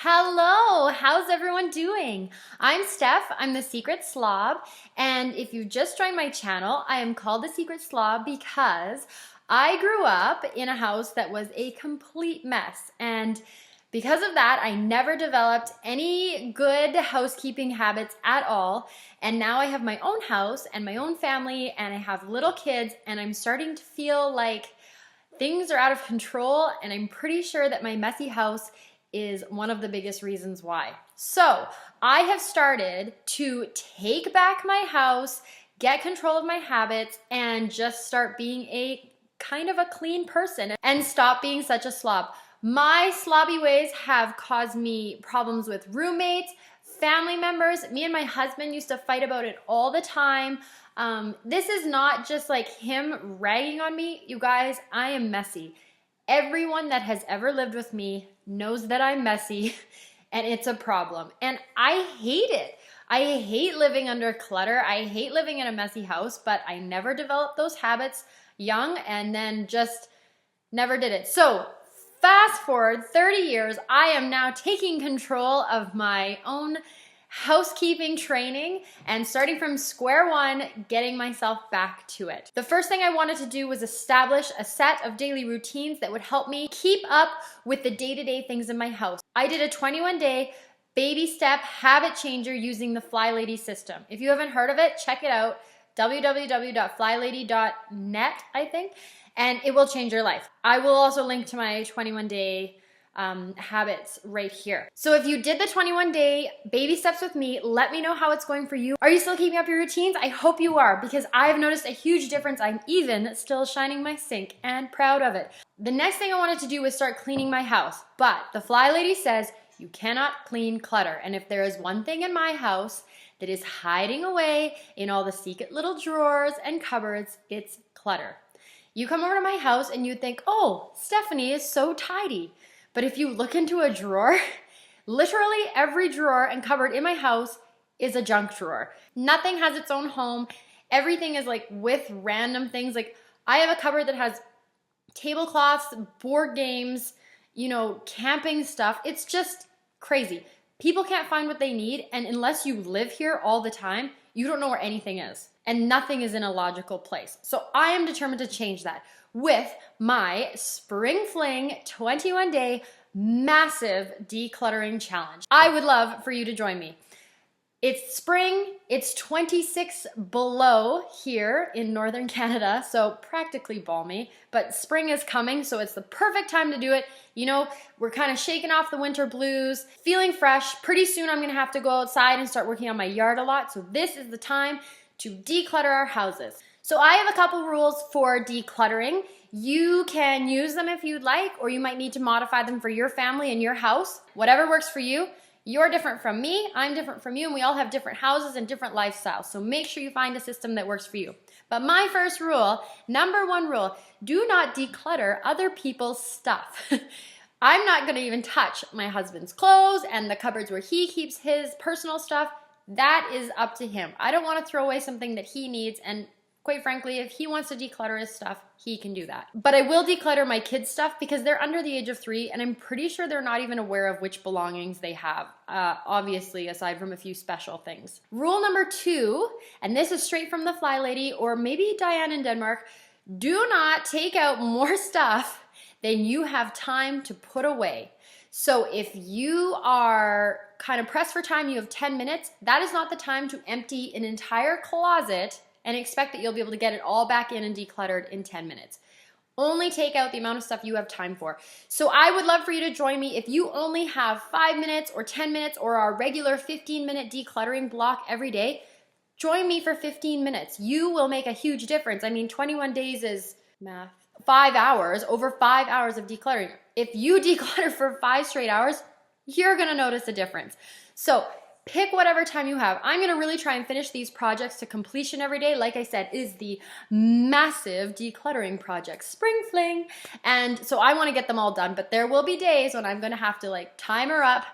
Hello, how's everyone doing? I'm Steph, I'm the Secret Slob, and if you just joined my channel, I am called the Secret Slob because I grew up in a house that was a complete mess, and because of that, I never developed any good housekeeping habits at all, and now I have my own house and my own family, and I have little kids, and I'm starting to feel like things are out of control, and I'm pretty sure that my messy house is one of the biggest reasons why. So I have started to take back my house, get control of my habits, and just start being a kind of a clean person and stop being such a slob. My slobby ways have caused me problems with roommates, family members. Me and my husband used to fight about it all the time. This is not just like him ragging on me. You guys, I am messy. Everyone that has ever lived with me knows that I'm messy and it's a problem. And I hate it. I hate living under clutter. I hate living in a messy house, but I never developed those habits young and then just never did it. So fast forward 30 years, I am now taking control of my own housekeeping training and starting from square one, getting myself back to it. The first thing I wanted to do was establish a set of daily routines that would help me keep up with the day-to-day things in my house. I did a 21-day baby step habit changer using the Fly Lady system. If you haven't heard of it, check it out, www.flylady.net, I think, and it will change your life. I will also link to my 21-day habits right here. So if you did the 21-day baby steps with me, let me know how it's going for you. Are you still keeping up your routines? I hope you are, because I've noticed a huge difference. I'm even still shining my sink and proud of it. The next thing I wanted to do was start cleaning my house, but the Fly Lady says you cannot clean clutter. And if there is one thing in my house that is hiding away in all the secret little drawers and cupboards, it's clutter. You come over to my house and you think, oh, Stephanie is so tidy. But if you look into a drawer, literally every drawer and cupboard in my house is a junk drawer. Nothing has its own home. Everything is like with random things. Like I have a cupboard that has tablecloths, board games, camping stuff. It's just crazy. People can't find what they need, and unless you live here all the time, you don't know where anything is. And nothing is in a logical place. So I am determined to change that with my Spring Fling 21-day massive decluttering challenge. I would love for you to join me. It's spring, it's 26 below here in northern Canada, so practically balmy, but spring is coming, so it's the perfect time to do it. We're kind of shaking off the winter blues, feeling fresh. Pretty soon I'm gonna have to go outside and start working on my yard a lot, so this is the time to declutter our houses. So I have a couple rules for decluttering. You can use them if you'd like, or you might need to modify them for your family and your house. Whatever works for you. You're different from me, I'm different from you, and we all have different houses and different lifestyles. So make sure you find a system that works for you. But my first rule, number one rule, do not declutter other people's stuff. I'm not gonna even touch my husband's clothes and the cupboards where he keeps his personal stuff. That is up to him. I don't wanna throw away something that he needs, and quite frankly, if he wants to declutter his stuff, he can do that. But I will declutter my kids' stuff because they're under the age of 3, and I'm pretty sure they're not even aware of which belongings they have, obviously, aside from a few special things. Rule number 2, and this is straight from the Fly Lady, or maybe Diane in Denmark, do not take out more stuff than you have time to put away. So if you are kind of pressed for time, you have 10 minutes, that is not the time to empty an entire closet and expect that you'll be able to get it all back in and decluttered in 10 minutes. Only take out the amount of stuff you have time for. So I would love for you to join me if you only have 5 minutes or 10 minutes or our regular 15-minute decluttering block every day. Join me for 15 minutes. You will make a huge difference. I mean, 21 days is math. 5 hours, over 5 hours of decluttering. If you declutter for 5 straight hours, you're gonna notice a difference. So pick whatever time you have. I'm gonna really try and finish these projects to completion every day. Like I said, is the massive decluttering project, Spring Fling. And so I wanna get them all done, but there will be days when I'm gonna have to like time her up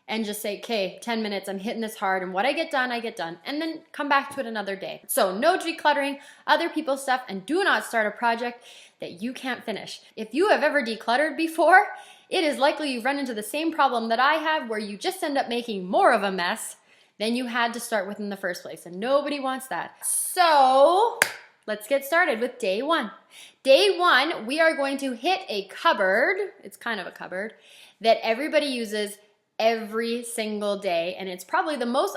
and just say, okay, 10 minutes, I'm hitting this hard, and what I get done, and then come back to it another day. So no decluttering other people's stuff, and do not start a project that you can't finish. If you have ever decluttered before, it is likely you've run into the same problem that I have where you just end up making more of a mess than you had to start with in the first place, and nobody wants that. So let's get started with day one. Day one, we are going to hit a cupboard, it's kind of a cupboard, that everybody uses every single day, and it's probably the most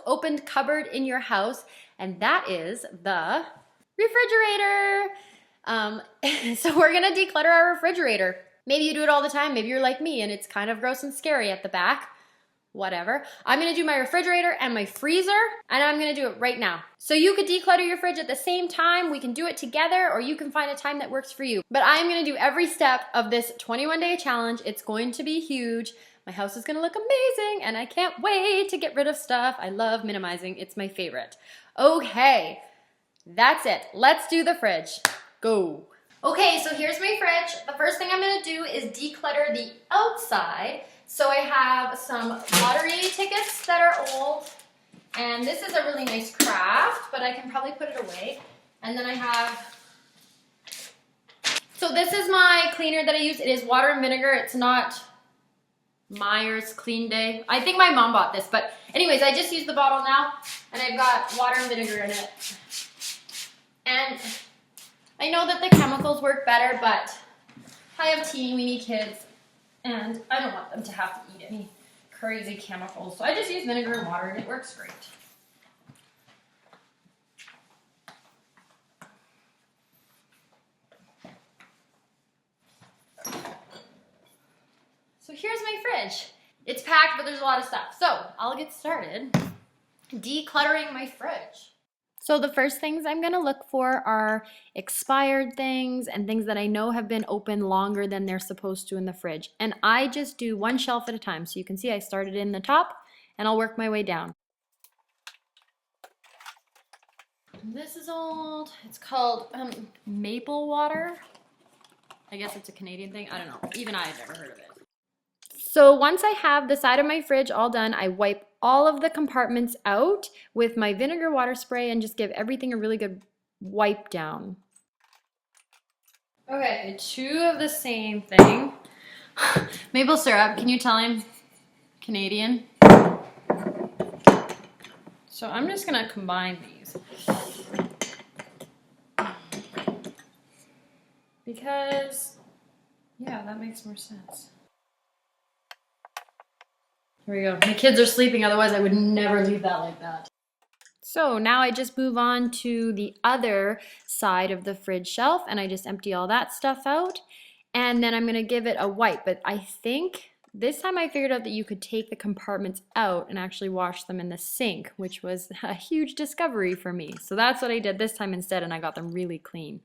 opened cupboard in your house, and that is the refrigerator. So we're gonna declutter our refrigerator. Maybe you do it all the time, maybe you're like me and it's kind of gross and scary at the back. Whatever. I'm gonna do my refrigerator and my freezer, and I'm gonna do it right now. So you could declutter your fridge at the same time, we can do it together, or you can find a time that works for you. But I'm gonna do every step of this 21-day challenge. It's going to be huge. My house is gonna look amazing, and I can't wait to get rid of stuff. I love minimizing, it's my favorite. Okay, that's it. Let's do the fridge. Go. Okay, so here's my fridge. The first thing I'm gonna do is declutter the outside. So I have some lottery tickets that are old, and this is a really nice craft, but I can probably put it away. And then I have, so this is my cleaner that I use. It is water and vinegar. It's not Myers Clean Day. I think my mom bought this, but anyways, I just used the bottle now, and I've got water and vinegar in it. And I know that the chemicals work better, but I have teen, we need kids. And I don't want them to have to eat any crazy chemicals. So I just use vinegar and water and it works great. So here's my fridge. It's packed, but there's a lot of stuff. So I'll get started decluttering my fridge. So the first things I'm gonna look for are expired things and things that I know have been open longer than they're supposed to in the fridge. And I just do one shelf at a time. So you can see I started in the top and I'll work my way down. This is old. It's called maple water. I guess it's a Canadian thing. I don't know. Even I've never heard of it. So once I have the side of my fridge all done, I wipe all of the compartments out with my vinegar water spray and just give everything a really good wipe down. Okay, two of the same thing. Maple syrup, can you tell I'm Canadian? So I'm just gonna combine these. Because, yeah, that makes more sense. Here we go. My kids are sleeping, otherwise I would never leave that like that. So now I just move on to the other side of the fridge shelf and I just empty all that stuff out. And then I'm gonna give it a wipe, but I think this time I figured out that you could take the compartments out and actually wash them in the sink, which was a huge discovery for me. So that's what I did this time instead, and I got them really clean.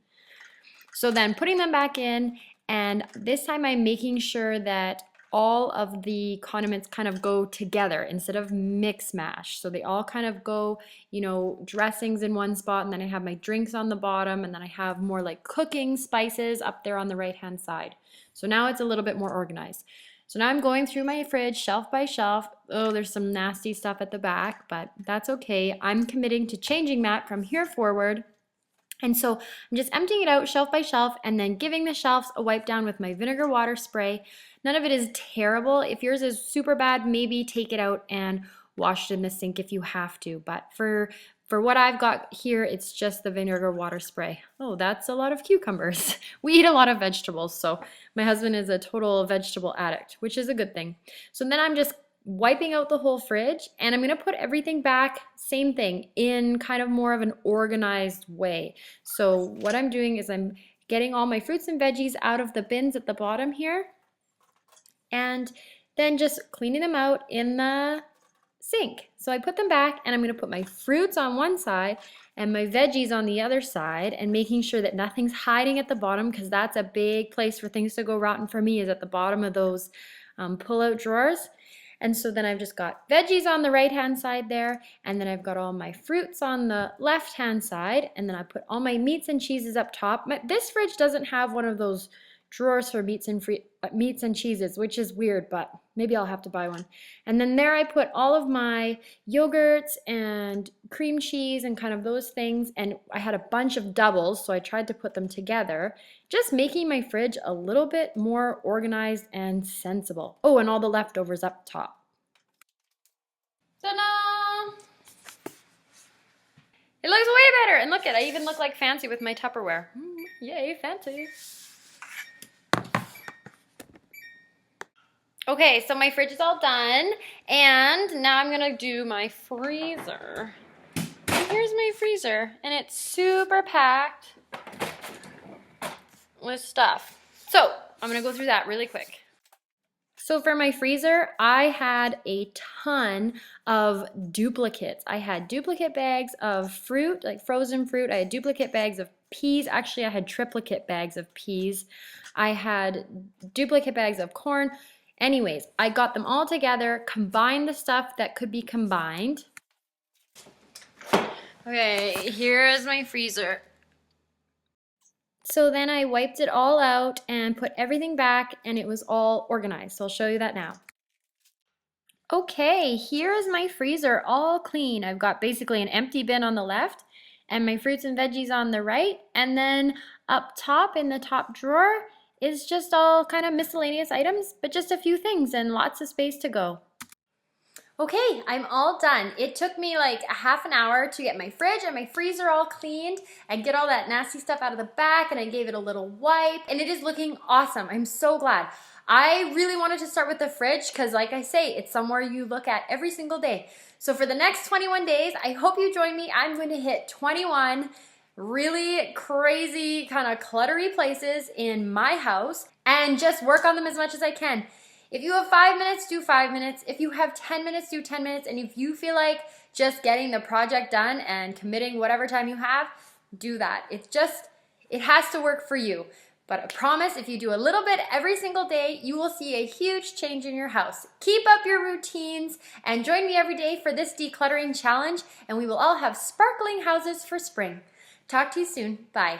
So then putting them back in, and this time I'm making sure that all of the condiments kind of go together instead of mix mash. So they all kind of go, you know, dressings in one spot, and then I have my drinks on the bottom, and then I have more like cooking spices up there on the right-hand side. So now it's a little bit more organized. So now I'm going through my fridge shelf by shelf. Oh, there's some nasty stuff at the back, but that's okay. I'm committing to changing that from here forward. And so I'm just emptying it out shelf by shelf and then giving the shelves a wipe down with my vinegar water spray. None of it is terrible. If yours is super bad, maybe take it out and wash it in the sink if you have to. But for what I've got here, it's just the vinegar water spray. Oh, that's a lot of cucumbers. We eat a lot of vegetables, so my husband is a total vegetable addict, which is a good thing. So then I'm just wiping out the whole fridge, and I'm gonna put everything back, same thing, in kind of more of an organized way. So what I'm doing is I'm getting all my fruits and veggies out of the bins at the bottom here, and then just cleaning them out in the sink. So I put them back, and I'm gonna put my fruits on one side and my veggies on the other side, and making sure that nothing's hiding at the bottom, because that's a big place for things to go rotten for me, is at the bottom of those pull-out drawers. And so then I've just got veggies on the right-hand side there, and then I've got all my fruits on the left-hand side, and then I put all my meats and cheeses up top. This fridge doesn't have one of those drawers for meats and cheeses, which is weird, but maybe I'll have to buy one. And then there I put all of my yogurts and cream cheese and kind of those things, and I had a bunch of doubles, so I tried to put them together, just making my fridge a little bit more organized and sensible. Oh, and all the leftovers up top. Ta-da! It looks way better, and look at, I even look like fancy with my Tupperware. Yay, fancy. Okay, so my fridge is all done, and now I'm gonna do my freezer. And here's my freezer, and it's super packed with stuff. So I'm gonna go through that really quick. So for my freezer, I had a ton of duplicates. I had duplicate bags of fruit, like frozen fruit. I had duplicate bags of peas. Actually, I had triplicate bags of peas. I had duplicate bags of corn. Anyways, I got them all together, combined the stuff that could be combined. Okay, here is my freezer. So then I wiped it all out and put everything back, and it was all organized. So I'll show you that now. Okay, here is my freezer all clean. I've got basically an empty bin on the left and my fruits and veggies on the right. And then up top in the top drawer is just all kind of miscellaneous items, but just a few things and lots of space to go. Okay, I'm all done. It took me like a half an hour to get my fridge and my freezer all cleaned and get all that nasty stuff out of the back, and I gave it a little wipe, and it is looking awesome. I'm so glad. I really wanted to start with the fridge because, like I say, it's somewhere you look at every single day. So for the next 21 days, I hope you join me. I'm going to hit 21 really crazy kind of cluttery places in my house and just work on them as much as I can. If you have 5 minutes, do 5 minutes. If you have 10 minutes, do 10 minutes. And if you feel like just getting the project done and committing whatever time you have, do that. It has to work for you. But I promise if you do a little bit every single day, you will see a huge change in your house. Keep up your routines and join me every day for this decluttering challenge, and we will all have sparkling houses for spring. Talk to you soon. Bye.